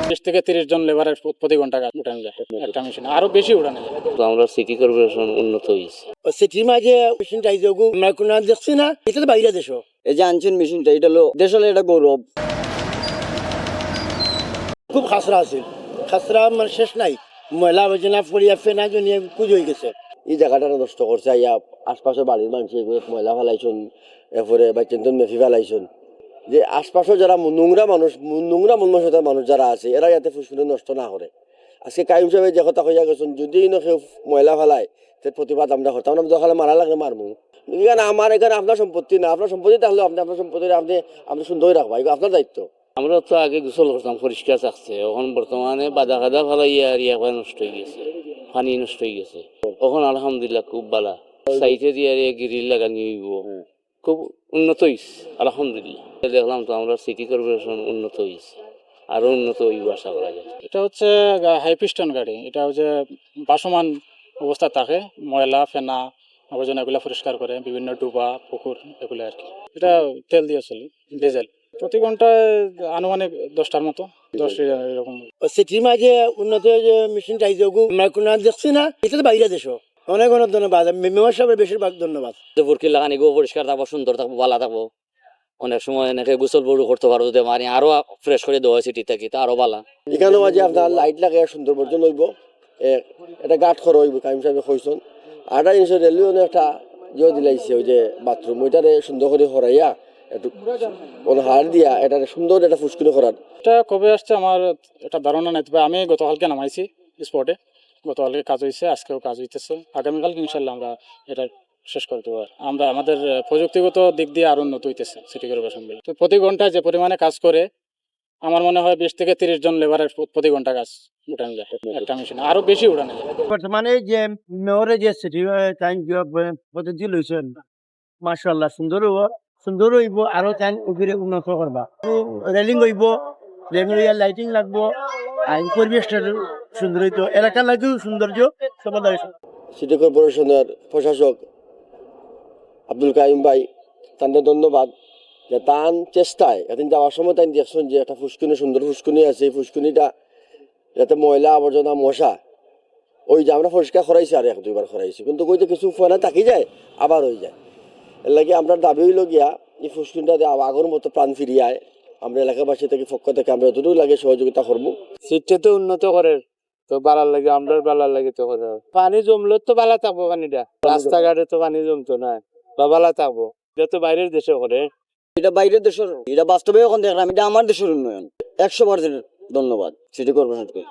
20 থেকে 30 জন লেবারের প্রতি ঘন্টা কাজ উঠানো যায় একটা মেশিন, আরো বেশি উঠানো যায়। তো আমরা সিটি কর্পোরেশন উন্নত হয়েছে। সিটির মাঝে মেশিনটা আমরা কোনো দেখছি না, এটা তো বাইরে দেশ। এই যে আনছেন মেশিনটা, এটা হলো দেশ হলে এটা গৌরব। খুব খাসরা আছে, খাসরা মানে শেষ নাই। ময়লা আবর্জনা পড়িয়া ফেনা জনিয়ে কুজ হয়ে গেছে। এই জায়গাটা নষ্ট করছে, ইয়া আশপাশে বাড়ির মানুষ ময়লা ফেলাইছুন, এরপরে বা চিন্তন মেফি ফেলাইছুন। যে আশপাশে যারা নোংরা মনমানসিকতার মানুষ যারা আছে, এরা যাতে ফুসফুস নষ্ট না করে। আজকে কায়ুম সাহেব যে কথা কইয়া গেছেন, যদি কেউ ময়লা ফেলায় তার প্রতিবাদ আমরা করতাম না, দরকার মারা লাগলে মারমু। এখানে আমার এখানে আপনার সম্পত্তি না, আপনার সম্পত্তি থাকলে আপনি আপনার সম্পত্তি আপনি সুন্দর রাখবা, এগুলো আপনার দায়িত্ব। আমরা তো আগে গোসল করতাম, পরিষ্কার থাকছে। এখন বর্তমানে বাদা খাদা ফেলাইয়া আর ইয়া নষ্ট হয়ে গেছে, পানি নষ্ট হয়ে গেছে। এখন আলহামদুলিল্লাহ খুব ভালো, সাইটে দিয়ে গ্রিল লাগানি হইব, খুব উন্নত হয়েছে আলহামদুলিল্লাহ। দেখলাম তো আমরা সিটি কর্পোরেশন উন্নত হয়েছে, আরো উন্নত হইব আশা করা যায়। এটা হচ্ছে হাই পিস্টন গাড়ি, এটা হচ্ছে ভাসমান অবস্থা থাকে, ময়লা ফেনা আবর্জনা এগুলো পরিষ্কার করে, বিভিন্ন ডুবা পুকুর এগুলো আর কি। এটা তেল দিয়ে চলে, ডিজেল। প্রতি ঘন্টায় আনুমানিক 10টার মতো, 10 লিটার এরকম। সিটির মাঝে উন্নত যে মেশিনটা আমরা কোনো দেখছি না, এটা তো বাইরে দেশ। অনেক অনেক ধন্যবাদ, মেম্বার সাহেবের বেশিরভাগ ধন্যবাদ। ফুরকি লাগানি গো পরিষ্কার থাকবো, সুন্দর থাকবো, ভালো থাকবো। অনেক সময় এনেকে গোসল বড় করতে পারবো, যদি মারি আরো ফ্রেশ করে দেওয়া সিটি থাকি তা আরো ভালো। এখানেও মাঝে আপনার লাইট লাগে, সুন্দর বর্জন হইব, এটা গাঠ খর হইব। কাইম সাহেব কইসন আটা জিনিস রেলওয়ে একটা ইয়ে দিলাইছে, ওই যে বাথরুম, ওইটারে সুন্দর করে হরাইয়া একটু হাড় দিয়া এটা সুন্দর একটা ফুসকুনি করার। এটা কবে আসছে আমার একটা ধারণা নাই, তবে আমি গতকালকে নামাইছি স্পটে। গতকালকে কাজ হয়েছে, আজকেও কাজ হইতেছে। আগামীকালকে ইনশাল্লাহ আমরা এটা শেষ করে দেবো। আমরা আমাদের প্রযুক্তিগত দিক দিয়ে আরো উন্নত হইতেছে সিটি কর্পোরেশন। তো প্রতি ঘন্টায় যে পরিমাণে কাজ করে, আমার মনে হয় 20 থেকে 30 জন লেবারের প্রতি ঘন্টা কাজ উঠানো যায় একটা মেশিন, আরো বেশি উঠানো যায়। বর্তমানে যে মেয়রে যে সিটি পদ্ধতি লইছেন, মাশাআল্লাহ সুন্দর হইব, আরো উপরে উন্নত করবা। রেলিং হইব, লাইটিং লাগবো, আইন পরিবেশটা সুন্দর হইতো, এলাকার লাগেও সৌন্দর্য সমাধান। সিটি কর্পোরেশনের প্রশাসক আব্দুল কাইম ভাই, তাদের ধন্যবাদ যে তান চেষ্টায় এখন যাওয়ার সময় তাই দেখছেন যে একটা ফুসকুনি, সুন্দর ফুসকুনি আছে। এই ফুসকুনিটা যাতে ময়লা আবর্জনা মশা ওই যে আমরা পরিষ্কার করাইছি, আর 1-2 বার করাইছি, কিন্তু ওই যে কিছু ফোনা থাকি যায়, আবার হয়ে যায়। এর লাগে আমরা দাবি হইল গিয়া এই ফুসকুনিটা আগের মতো প্রাণ ফিরিয়ায় আমরা এলাকাবাসী থেকে পক্ষ থেকে আমরা যতটুকু লাগে সহযোগিতা করবো। সিটটা তো উন্নত করে, তো বালার লাগে, আমরা বালার লাগে তো করে। পানি জমলে তো বালা থাকবো, পানিটা রাস্তাঘাটে তো পানি জমতো না, বা বালা থাকবো। এটা তো বাইরের দেশে করে, এটা বাইরের দেশের, এটা বাস্তবে এখন দেখলাম, এটা আমার দেশের উন্নয়ন। 100% ধন্যবাদ সিটি কর্পোরেশনকে।